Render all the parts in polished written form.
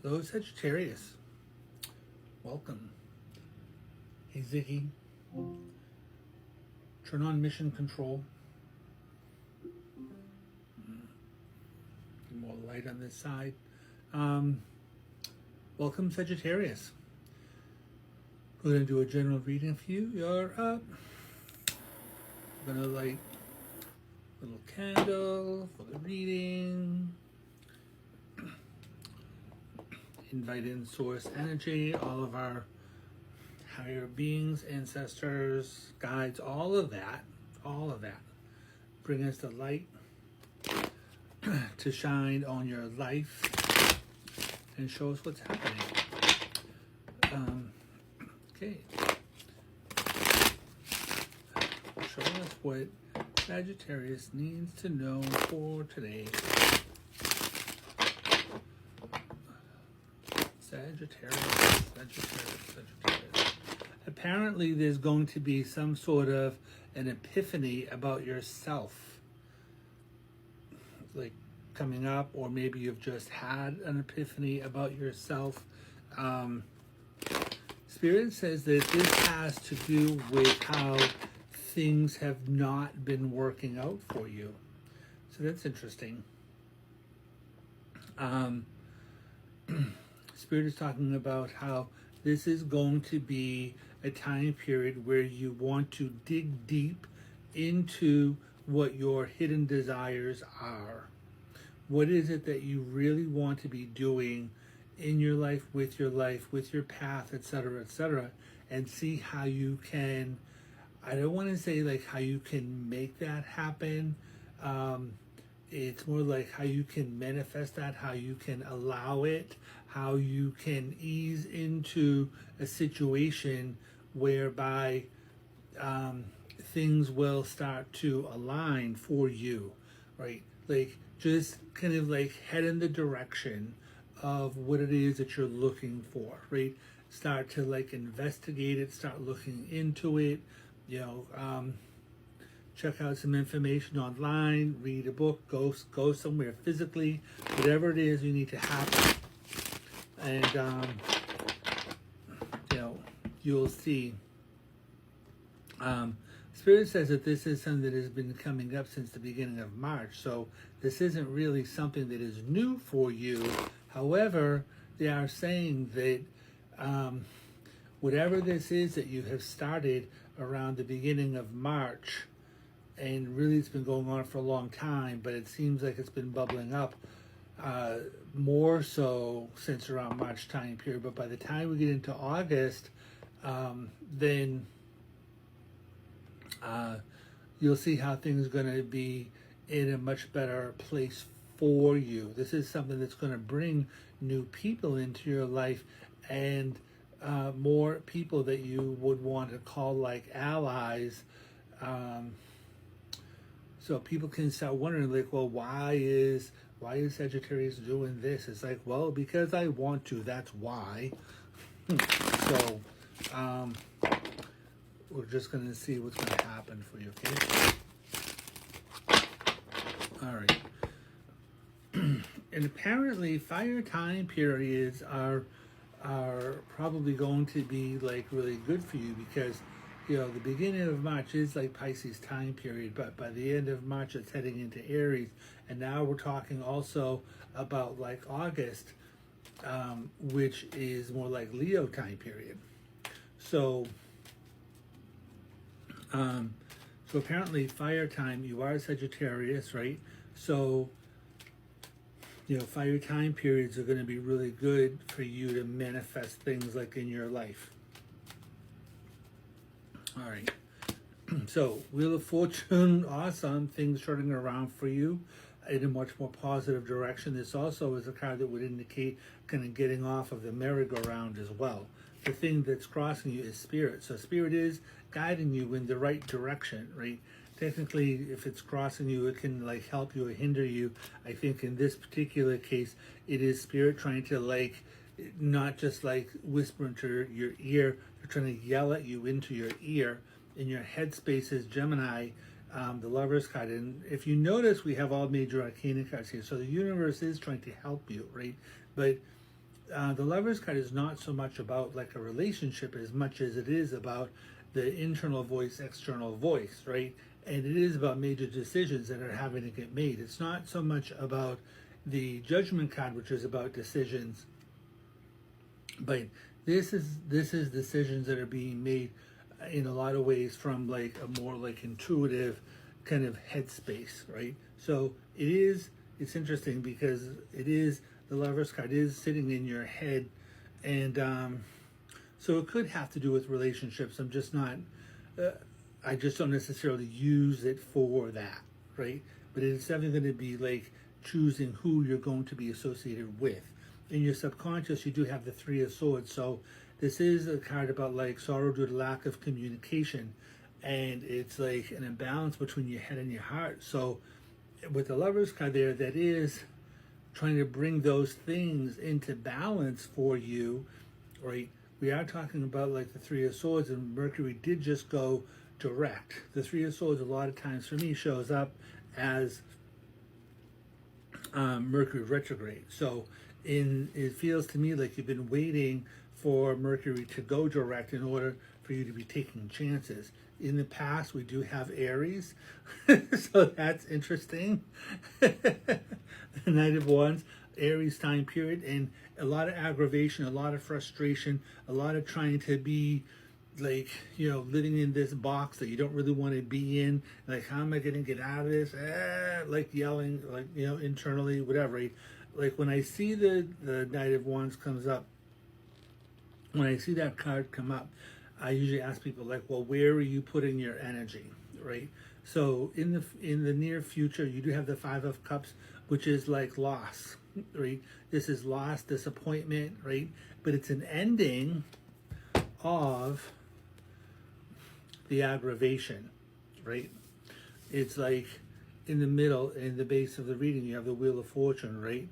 Hello, Sagittarius. Welcome. Hey, Ziggy. Turn on mission control. Get more light on this side. Welcome, Sagittarius. We're going to do a general reading for you. You're up. We're going to light a little candle for the reading. Invite in source energy, all of our higher beings, ancestors, guides, all of that. Bring us the light to shine on your life and show us what's happening. Okay. Show us what Sagittarius needs to know for today. Sagittarius. Apparently there's going to be some sort of an epiphany about yourself, like coming up, or maybe you've just had an epiphany about yourself. Spirit says that this has to do with how things have not been working out for you. So that's interesting. Spirit is talking about how this is going to be a time period where you want to dig deep into what your hidden desires are. What is it that you really want to be doing in your life, with your path, etc., and see how you can, I don't want to say like how you can make that happen. It's more like how you can manifest that, how you can allow it, how you can ease into a situation whereby things will start to align for you, right? Like just kind of like head in the direction of what it is that you're looking for, right? Start to like investigate it, start looking into it, check out some information online, read a book, go somewhere physically, whatever it is you need to happen. And, you'll see. Spirit says that this is something that has been coming up since the beginning of March. So this isn't really something that is new for you. However, they are saying that whatever this is that you have started around the beginning of March, and really it's been going on for a long time, but it seems like it's been bubbling up more so since around March time period. But by the time we get into August, then you'll see how things are going to be in a much better place for you. This is something that's going to bring new people into your life, and more people that you would want to call like allies. So people can start wondering, like, well, why is Sagittarius doing this? It's like, well, because I want to. That's why. So we're just going to see what's going to happen for you. Okay. All right. And apparently, fire time periods are probably going to be like really good for you, because the beginning of March is like Pisces time period, but by the end of March it's heading into Aries, and now we're talking also about like August, which is more like Leo time period. So apparently fire time, you are Sagittarius, right? So fire time periods are going to be really good for you to manifest things like in your life. All right. So Wheel of Fortune, awesome. Things turning around for you in a much more positive direction. This also is a card that would indicate kind of getting off of the merry-go-round as well. The thing that's crossing you is Spirit. So Spirit is guiding you in the right direction, right? Technically, if it's crossing you, it can like help you or hinder you. I think in this particular case, it is Spirit trying to like, not just like whisper into your ear, they're trying to yell at you into your ear. In your headspace is Gemini, the Lover's card. And if you notice, we have all major arcana cards here. So the universe is trying to help you, right? But the Lovers card is not so much about like a relationship as much as it is about the internal voice, external voice, right? And it is about major decisions that are having to get made. It's not so much about the Judgment card, which is about decisions, but this is decisions that are being made in a lot of ways from like a more like intuitive kind of headspace, right? So it's interesting because the Lover's card is sitting in your head, and so it could have to do with relationships. I'm just not, I just don't necessarily use it for that, right? But it's definitely going to be like choosing who you're going to be associated with. In your subconscious, you do have the Three of Swords. So this is a card about like sorrow due to lack of communication. And it's like an imbalance between your head and your heart. So with the Lover's card there, that is trying to bring those things into balance for you, right? We are talking about like the Three of Swords, and Mercury did just go direct. The Three of Swords a lot of times for me shows up as Mercury retrograde. So it feels to me like you've been waiting for Mercury to go direct in order for you to be taking chances. In the past, we do have Aries, so that's interesting. The Knight of Wands, Aries time period, and a lot of aggravation, a lot of frustration, a lot of trying to be like, living in this box that you don't really want to be in. Like, how am I going to get out of this? Like yelling, like, internally, whatever. Right? Like when I see the Knight of Wands comes up, when I see that card come up, I usually ask people like, well, where are you putting your energy, right? So in the near future, you do have the Five of Cups, which is like loss, right? This is loss, disappointment, right? But it's an ending of the aggravation, right? It's like in the middle, in the base of the reading, you have the Wheel of Fortune, right?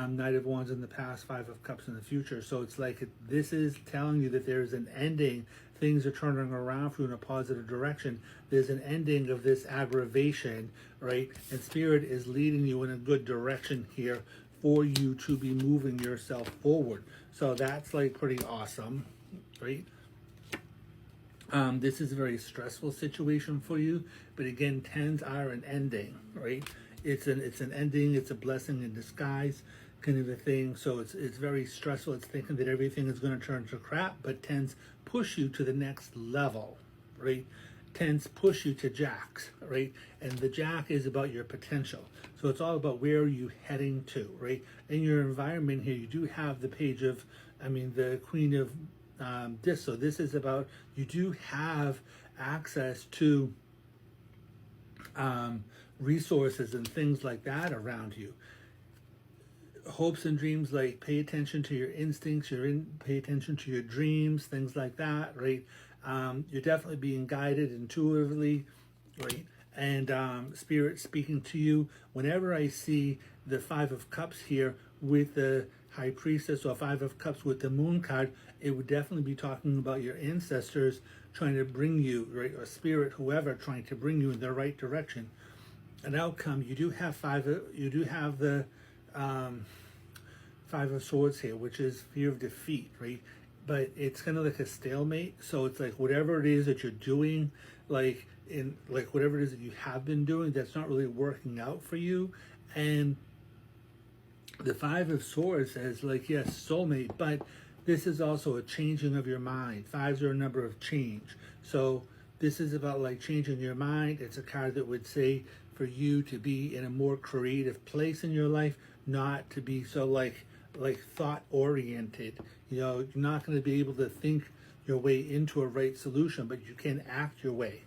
Knight of Wands in the past, Five of Cups in the future. So it's like this is telling you that there's an ending. Things are turning around for you in a positive direction. There's an ending of this aggravation, right? And Spirit is leading you in a good direction here for you to be moving yourself forward. So that's like pretty awesome, right? This is a very stressful situation for you, but again, tens are an ending, right? It's an ending. It's a blessing in disguise, kind of a thing. So it's very stressful. It's thinking that everything is going to turn to crap, but tens push you to the next level, right? Tens push you to jacks, right? And the jack is about your potential. So it's all about where are you heading to, right? In your environment here, you do have the the Queen of Discs. So this is about, you do have access to resources and things like that around you. Hopes and dreams, like pay attention to your instincts, pay attention to your dreams, things like that, right? You're definitely being guided intuitively, right? And Spirit speaking to you. Whenever I see the Five of Cups here with the High Priestess, or Five of Cups with the Moon card, it would definitely be talking about your ancestors trying to bring you, right, or Spirit, whoever, trying to bring you in the right direction. An outcome, you do have the Five of Swords here, which is fear of defeat, right? But it's kind of like a stalemate. So it's like whatever it is that you're doing, whatever it is that you have been doing, that's not really working out for you. And the Five of Swords says, like, yes, soulmate, but this is also a changing of your mind. Fives are a number of change. So this is about like changing your mind. It's a card that would say for you to be in a more creative place in your life, not to be so like thought oriented. You're not going to be able to think your way into a right solution, but you can act your way,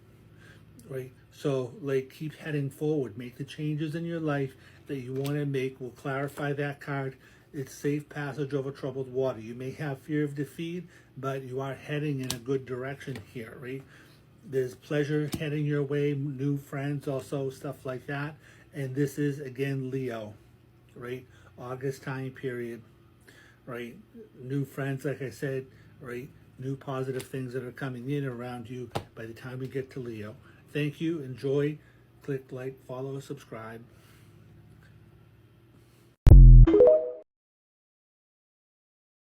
right? So like keep heading forward, make the changes in your life that you want to make. We'll clarify that card. It's safe passage over troubled water. You may have fear of defeat, but you are heading in a good direction here, right? There's pleasure heading your way, new friends also, stuff like that. And this is, again, Leo, right? August time period, right? New friends, like I said, right? New positive things that are coming in around you by the time we get to Leo. Thank you. Enjoy. Click like, follow, subscribe.